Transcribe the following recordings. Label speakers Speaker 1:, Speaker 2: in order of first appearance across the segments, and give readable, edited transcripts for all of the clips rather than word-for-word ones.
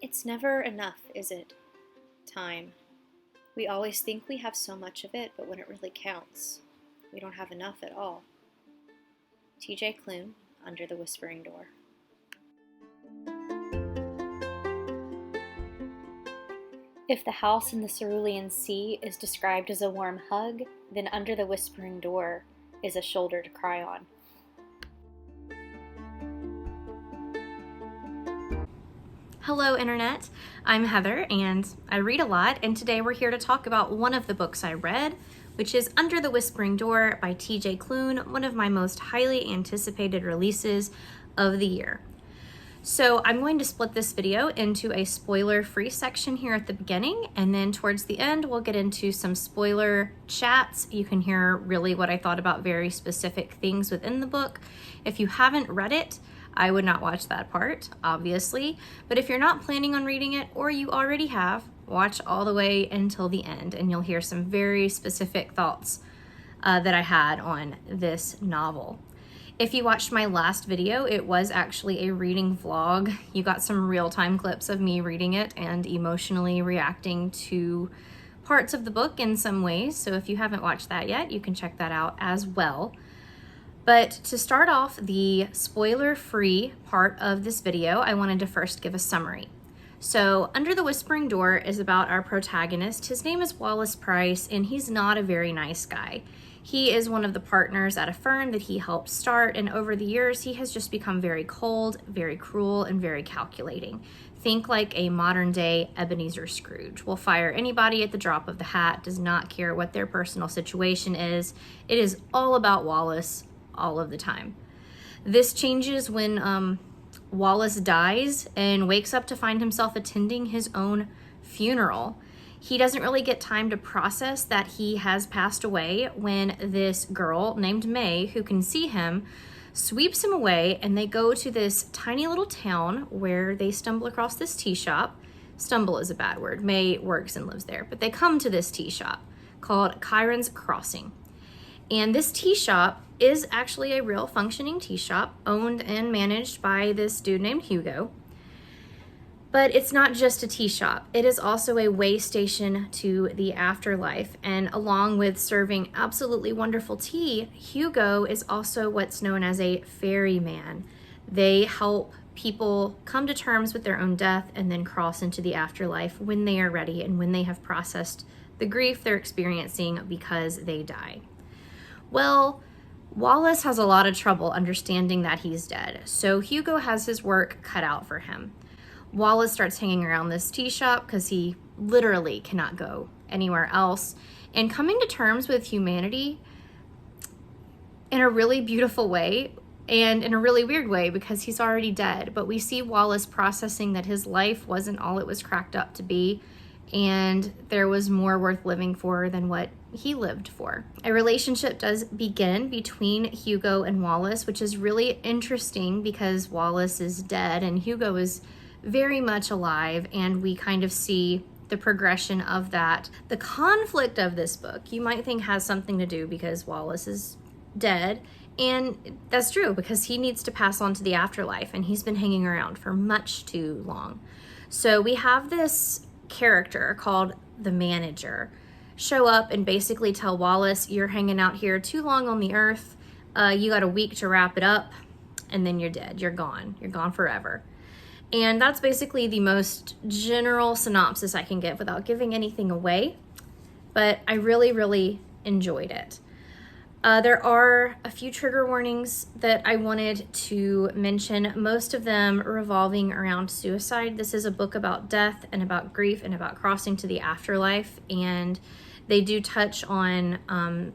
Speaker 1: It's never enough, is it? Time. We always think we have so much of it, but when it really counts, we don't have enough at all. T.J. Klune, Under the Whispering Door. If the house in the cerulean sea is described as a warm hug, then Under the Whispering Door is a shoulder to cry on.
Speaker 2: Hello Internet, I'm Heather and I read a lot, and today we're here to talk about one of the books I read, which is Under the Whispering Door by T.J. Klune, one of my most highly anticipated releases of the year. So I'm going to split this video into a spoiler-free section here at the beginning, and then towards the end we'll get into some spoiler chats. You can hear really what I thought about very specific things within the book. If you haven't read it, I would not watch that part, obviously, but if you're not planning on reading it or you already have, watch all the way until the end and you'll hear some very specific thoughts that I had on this novel. If you watched my last video, it was actually a reading vlog. You got some real-time clips of me reading it and emotionally reacting to parts of the book in some ways, so if you haven't watched that yet, you can check that out as well. But to start off the spoiler-free part of this video, I wanted to first give a summary. So Under the Whispering Door is about our protagonist. His name is Wallace Price, and he's not a very nice guy. He is one of the partners at a firm that he helped start, and over the years he has just become very cold, very cruel, and very calculating. Think like a modern-day Ebenezer Scrooge. Will fire anybody at the drop of the hat, does not care what their personal situation is. It is all about Wallace all of the time. This changes when Wallace dies and wakes up to find himself attending his own funeral. He doesn't really get time to process that he has passed away when this girl named May, who can see him, sweeps him away, and they go to this tiny little town where they stumble across this tea shop. Stumble is a bad word. May works and lives there, but they come to this tea shop called Chiron's Crossing. And this tea shop is actually a real functioning tea shop owned and managed by this dude named Hugo. But it's not just a tea shop. It is also a way station to the afterlife. And along with serving absolutely wonderful tea, Hugo is also what's known as a ferryman. They help people come to terms with their own death and then cross into the afterlife when they are ready and when they have processed the grief they're experiencing because they die. Well, Wallace has a lot of trouble understanding that he's dead, so Hugo has his work cut out for him. Wallace starts hanging around this tea shop because he literally cannot go anywhere else, and coming to terms with humanity in a really beautiful way and in a really weird way because he's already dead. But we see Wallace processing that his life wasn't all it was cracked up to be, and there was more worth living for than what he lived for. A relationship does begin between Hugo and Wallace, which is really interesting because Wallace is dead and Hugo is very much alive, and we kind of see the progression of that. The conflict of this book, you might think, has something to do because Wallace is dead, and that's true because he needs to pass on to the afterlife, and he's been hanging around for much too long. So we have this character called the manager show up and basically tell Wallace, you're hanging out here too long on the earth, you got a week to wrap it up, and then you're dead, you're gone forever. And that's basically the most general synopsis I can give without giving anything away, but I really, really enjoyed it. There are a few trigger warnings that I wanted to mention, most of them revolving around suicide. This is a book about death and about grief and about crossing to the afterlife, and they do touch on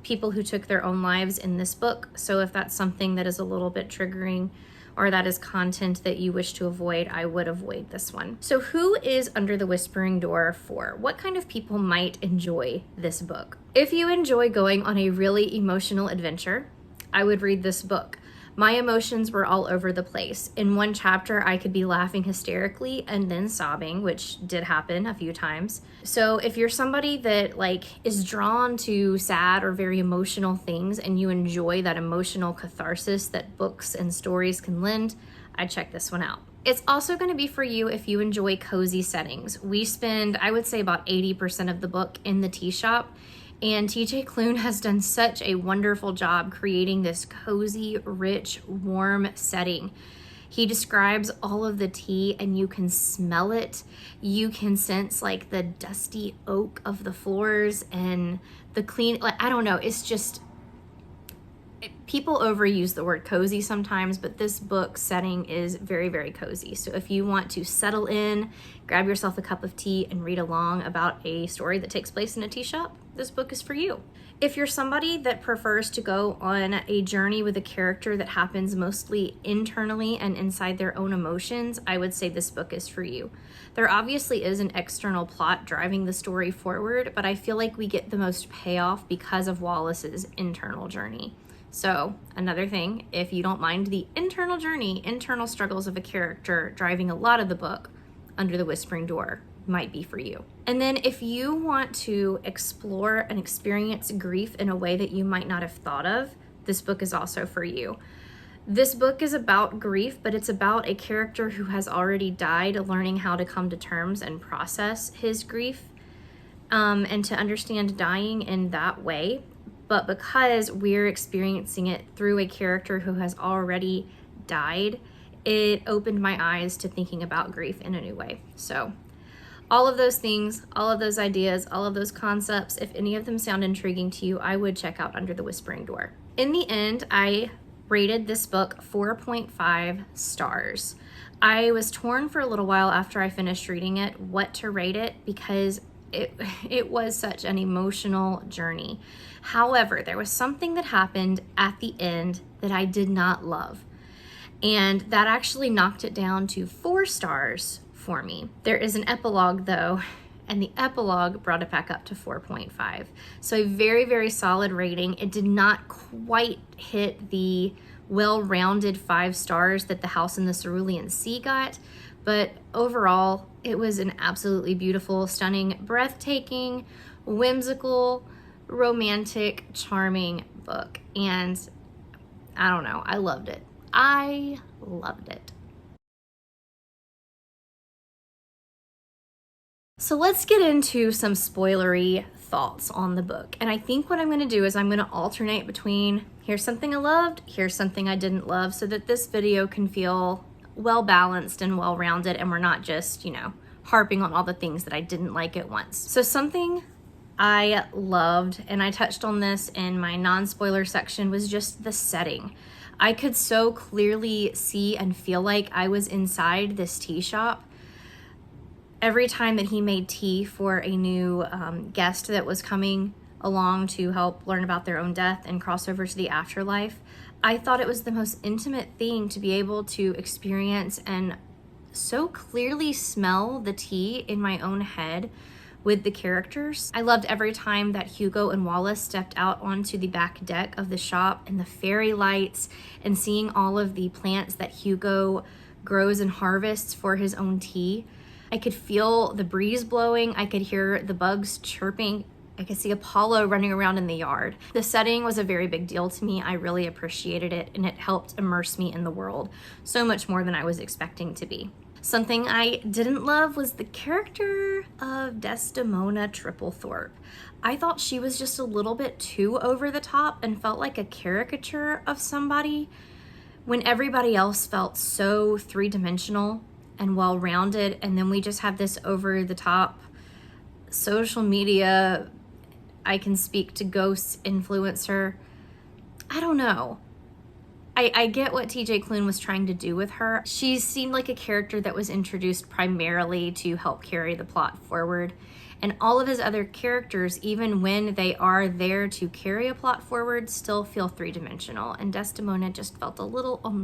Speaker 2: people who took their own lives in this book. So if that's something that is a little bit triggering or that is content that you wish to avoid, I would avoid this one. So who is Under the Whispering Door for? What kind of people might enjoy this book? If you enjoy going on a really emotional adventure, I would read this book. My emotions were all over the place. In one chapter, I could be laughing hysterically and then sobbing, which did happen a few times. So if you're somebody that is drawn to sad or very emotional things and you enjoy that emotional catharsis that books and stories can lend, I'd check this one out. It's also going to be for you if you enjoy cozy settings. We spend, I would say, about 80% of the book in the tea shop, and TJ Klune has done such a wonderful job creating this cozy, rich, warm setting. He describes all of the tea and you can smell it. You can sense like the dusty oak of the floors and the clean, like, I don't know, it's just, people overuse the word cozy sometimes, but this book setting is very, very cozy. So if you want to settle in, grab yourself a cup of tea and read along about a story that takes place in a tea shop, this book is for you. If you're somebody that prefers to go on a journey with a character that happens mostly internally and inside their own emotions, I would say this book is for you. There obviously is an external plot driving the story forward, but I feel like we get the most payoff because of Wallace's internal journey. So another thing, if you don't mind the internal journey, internal struggles of a character driving a lot of the book, Under the Whispering Door might be for you. And then if you want to explore and experience grief in a way that you might not have thought of, this book is also for you. This book is about grief, but it's about a character who has already died, learning how to come to terms and process his grief, and to understand dying in that way. But because we're experiencing it through a character who has already died, it opened my eyes to thinking about grief in a new way. So all of those things, all of those ideas, all of those concepts, if any of them sound intriguing to you, I would check out Under the Whispering Door. In the end, I rated this book 4.5 stars. I was torn for a little while after I finished reading it what to rate it because it was such an emotional journey. However, there was something that happened at the end that I did not love, and that actually knocked it down to 4 stars for me. There is an epilogue though, and the epilogue brought it back up to 4.5. So a very, very solid rating. It did not quite hit the well-rounded 5 stars that The House in the Cerulean Sea got, but overall, it was an absolutely beautiful, stunning, breathtaking, whimsical, romantic, charming book. And I don't know, I loved it. I loved it. So let's get into some spoilery thoughts on the book. And I think what I'm going to do is I'm going to alternate between here's something I loved, here's something I didn't love, so that this video can feel well balanced and well rounded, and we're not just, harping on all the things that I didn't like at once. So something I loved, and I touched on this in my non-spoiler section, was just the setting. I could so clearly see and feel like I was inside this tea shop. Every time that he made tea for a new guest that was coming along to help learn about their own death and cross over to the afterlife, I thought it was the most intimate thing to be able to experience and so clearly smell the tea in my own head with the characters. I loved every time that Hugo and Wallace stepped out onto the back deck of the shop and the fairy lights and seeing all of the plants that Hugo grows and harvests for his own tea. I could feel the breeze blowing. I could hear the bugs chirping. I could see Apollo running around in the yard. The setting was a very big deal to me. I really appreciated it, and it helped immerse me in the world so much more than I was expecting to be. Something I didn't love was the character of Desdemona Tripplethorpe. I thought she was just a little bit too over the top and felt like a caricature of somebody when everybody else felt so three-dimensional and well-rounded, and then we just have this over-the-top social media, I can speak to ghosts influencer. I don't know. I get what TJ Klune was trying to do with her. She seemed like a character that was introduced primarily to help carry the plot forward. And all of his other characters, even when they are there to carry a plot forward, still feel three-dimensional. And Desdemona just felt a little on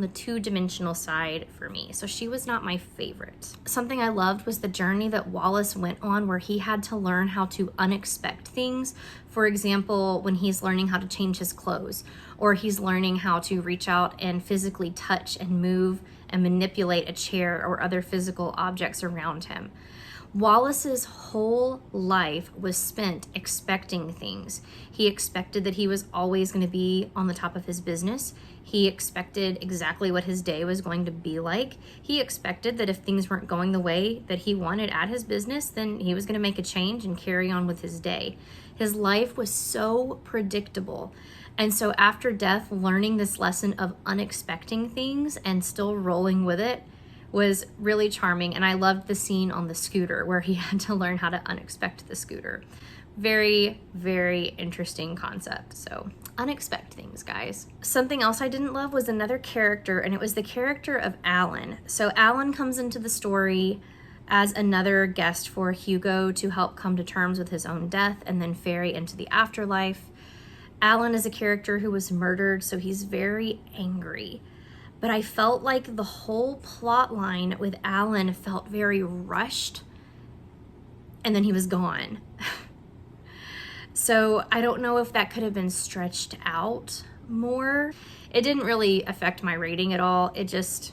Speaker 2: the two-dimensional side for me. So she was not my favorite. Something I loved was the journey that Wallace went on where he had to learn how to unexpect things. For example, when he's learning how to change his clothes, or he's learning how to reach out and physically touch and move and manipulate a chair or other physical objects around him. Wallace's whole life was spent expecting things. He expected that he was always going to be on the top of his business. He expected exactly what his day was going to be like. He expected that if things weren't going the way that he wanted at his business, then he was going to make a change and carry on with his day. His life was so predictable. And so after death, learning this lesson of unexpecting things and still rolling with it was really charming. And I loved the scene on the scooter where he had to learn how to unexpect the scooter. Very, very interesting concept. So unexpect things, guys. Something else I didn't love was another character, and it was the character of Alan. So Alan comes into the story as another guest for Hugo to help come to terms with his own death and then ferry into the afterlife. Alan is a character who was murdered, so he's very angry. But I felt like the whole plot line with Alan felt very rushed, and then he was gone. So I don't know if that could have been stretched out more. It didn't really affect my rating at all. It just,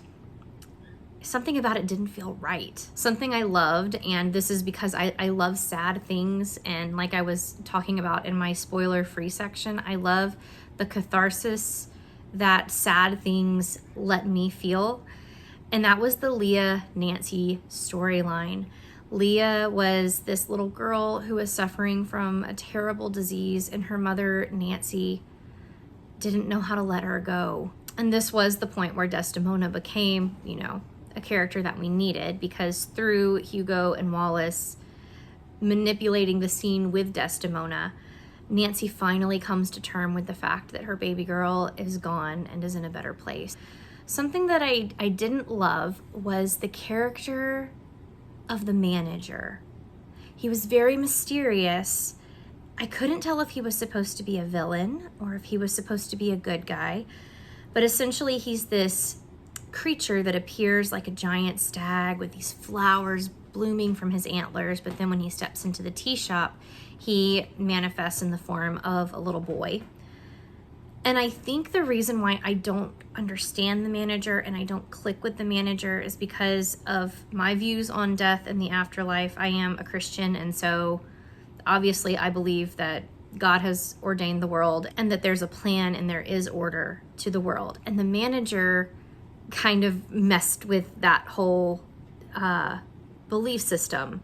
Speaker 2: something about it didn't feel right. Something I loved, and this is because I love sad things, and like I was talking about in my spoiler-free section, I love the catharsis that sad things let me feel, and that was the Leah Nancy storyline. Leah was this little girl who was suffering from a terrible disease, and her mother, Nancy, didn't know how to let her go. And this was the point where Desdemona became, a character that we needed, because through Hugo and Wallace manipulating the scene with Desdemona, Nancy finally comes to terms with the fact that her baby girl is gone and is in a better place. Something that I didn't love was the character of the manager. He was very mysterious. I couldn't tell if he was supposed to be a villain or if he was supposed to be a good guy, but essentially he's this creature that appears like a giant stag with these flowers blooming from his antlers, but then when he steps into the tea shop, he manifests in the form of a little boy. And I think the reason why I don't understand the manager and I don't click with the manager is because of my views on death and the afterlife. I am a Christian, and so obviously I believe that God has ordained the world and that there's a plan and there is order to the world. And the manager kind of messed with that whole belief system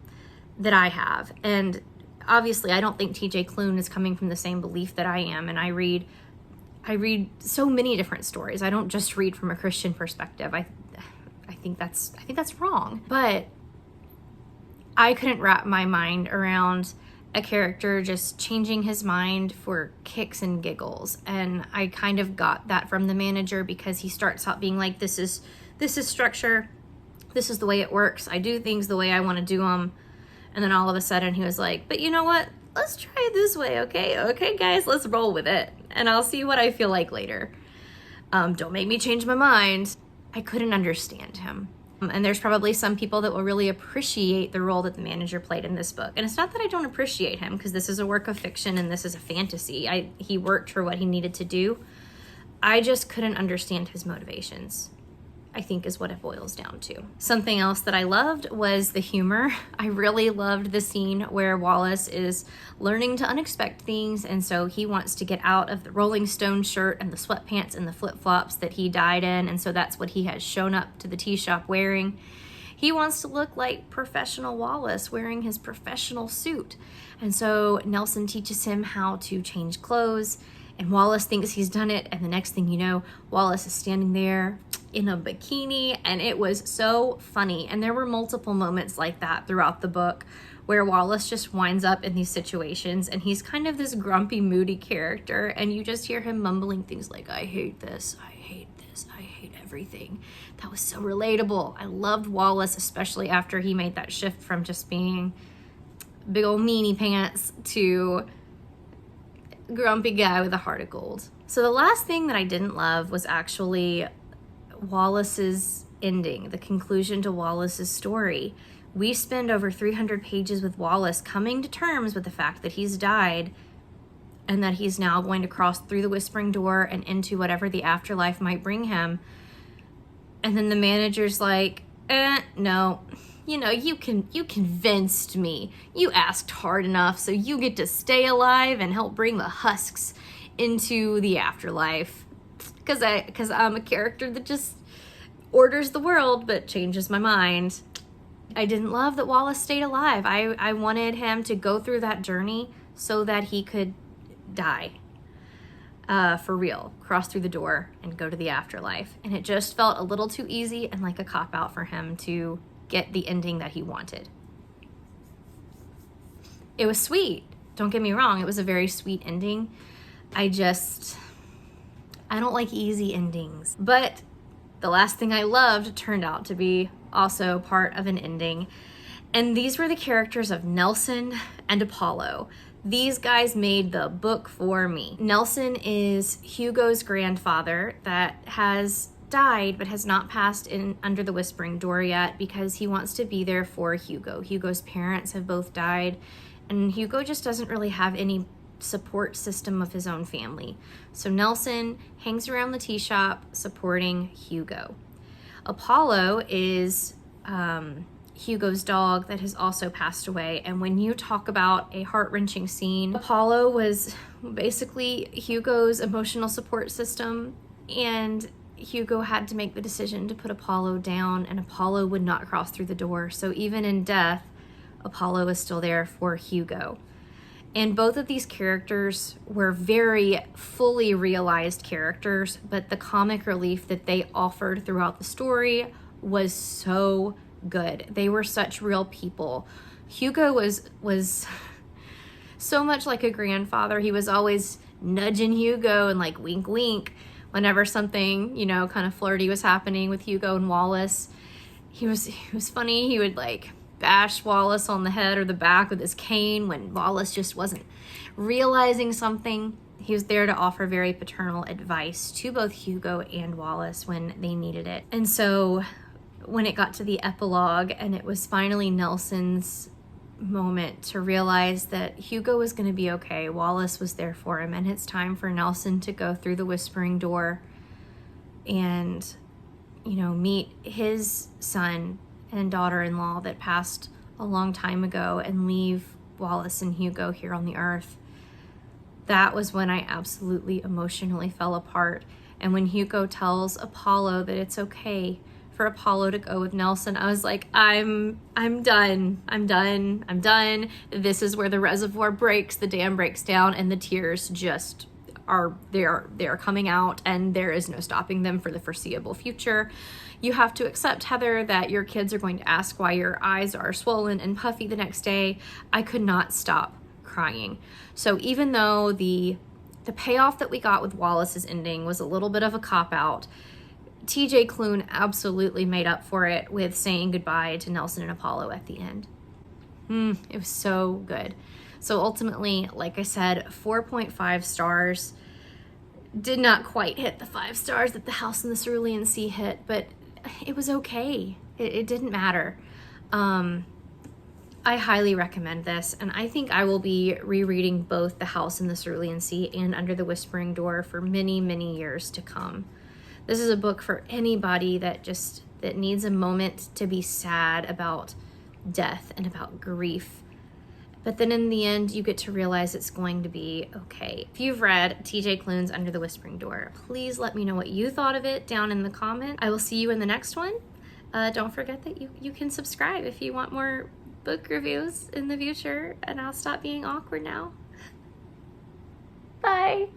Speaker 2: that I have. And obviously I don't think TJ Klune is coming from the same belief that I am, and I read so many different stories. I don't just read from a Christian perspective. I think that's wrong. But I couldn't wrap my mind around a character just changing his mind for kicks and giggles. And I kind of got that from the manager, because he starts out being like, this is structure. This is the way it works. I do things the way I want to do them. And then all of a sudden he was like, but you know what? Let's try it this way, okay? Okay, guys, let's roll with it. And I'll see what I feel like later. Don't make me change my mind. I couldn't understand him. And there's probably some people that will really appreciate the role that the manager played in this book. And it's not that I don't appreciate him, because this is a work of fiction and this is a fantasy. He worked for what he needed to do. I just couldn't understand his motivations, I think is what it boils down to. Something else that I loved was the humor. I really loved the scene where Wallace is learning to unexpect things, and so he wants to get out of the Rolling Stone shirt and the sweatpants and the flip-flops that he died in, and so that's what he has shown up to the tea shop wearing. He wants to look like professional Wallace, wearing his professional suit. And so Nelson teaches him how to change clothes, and Wallace thinks he's done it, and the next thing you know, Wallace is standing there in a bikini, and it was so funny. And there were multiple moments like that throughout the book where Wallace just winds up in these situations, and he's kind of this grumpy, moody character, and you just hear him mumbling things like, I hate this, I hate this, I hate everything. That was so relatable. I loved Wallace, especially after he made that shift from just being big old meanie pants to grumpy guy with a heart of gold. So the last thing that I didn't love was actually Wallace's ending, the conclusion to Wallace's story. We spend over 300 pages with Wallace coming to terms with the fact that he's died and that he's now going to cross through the Whispering Door and into whatever the afterlife might bring him. And then the manager's like, no, you convinced me. You asked hard enough, so you get to stay alive and help bring the husks into the afterlife. because I'm a character that just orders the world but changes my mind. I didn't love that Wallace stayed alive. I wanted him to go through that journey so that he could die. For real, cross through the door and go to the afterlife. And it just felt a little too easy and like a cop-out for him to get the ending that he wanted. It was sweet. Don't get me wrong. It was a very sweet ending. I don't like easy endings. But the last thing I loved turned out to be also part of an ending. And these were the characters of Nelson and Apollo. These guys made the book for me. Nelson is Hugo's grandfather that has died but has not passed in under the Whispering Door yet because he wants to be there for Hugo. Hugo's parents have both died, and Hugo just doesn't really have any support system of his own family. So Nelson hangs around the tea shop supporting Hugo. Apollo is Hugo's dog that has also passed away. And when you talk about a heart-wrenching scene, Apollo was basically Hugo's emotional support system, and Hugo had to make the decision to put Apollo down, and Apollo would not cross through the door. So even in death, Apollo is still there for Hugo. And both of these characters were very fully realized characters, but the comic relief that they offered throughout the story was so good. They were such real people. Hugo was so much like a grandfather. He was always nudging Hugo and like wink wink whenever something, you know, kind of flirty was happening with Hugo and Wallace. He was funny. He would like bash Wallace on the head or the back with his cane when Wallace just wasn't realizing something. He was there to offer very paternal advice to both Hugo and Wallace when they needed it. And so when it got to the epilogue and it was finally Nelson's moment to realize that Hugo was going to be okay, Wallace was there for him, and it's time for Nelson to go through the Whispering Door and, you know, meet his son and daughter-in-law that passed a long time ago and leave Wallace and Hugo here on the earth. That was when I absolutely emotionally fell apart. And when Hugo tells Apollo that it's okay for Apollo to go with Nelson, I was like, I'm done. This is where the reservoir breaks, the dam breaks down, and the tears just they're coming out, and there is no stopping them for the foreseeable future. You have to accept, Heather, that your kids are going to ask why your eyes are swollen and puffy the next day. I could not stop crying. So even though the payoff that we got with Wallace's ending was a little bit of a cop-out, TJ Klune absolutely made up for it with saying goodbye to Nelson and Apollo at the end. It was so good. So ultimately, like I said, 4.5 stars. Did not quite hit the 5 stars that The House in the Cerulean Sea hit, but it was okay. It didn't matter. I highly recommend this, and I think I will be rereading both The House in the Cerulean Sea and Under the Whispering Door for many, many years to come. This is a book for anybody that needs a moment to be sad about death and about grief. But then in the end, you get to realize it's going to be okay. If you've read TJ Klune's Under the Whispering Door, please let me know what you thought of it down in the comments. I will see you in the next one. Don't forget that you can subscribe if you want more book reviews in the future, and I'll stop being awkward now. Bye.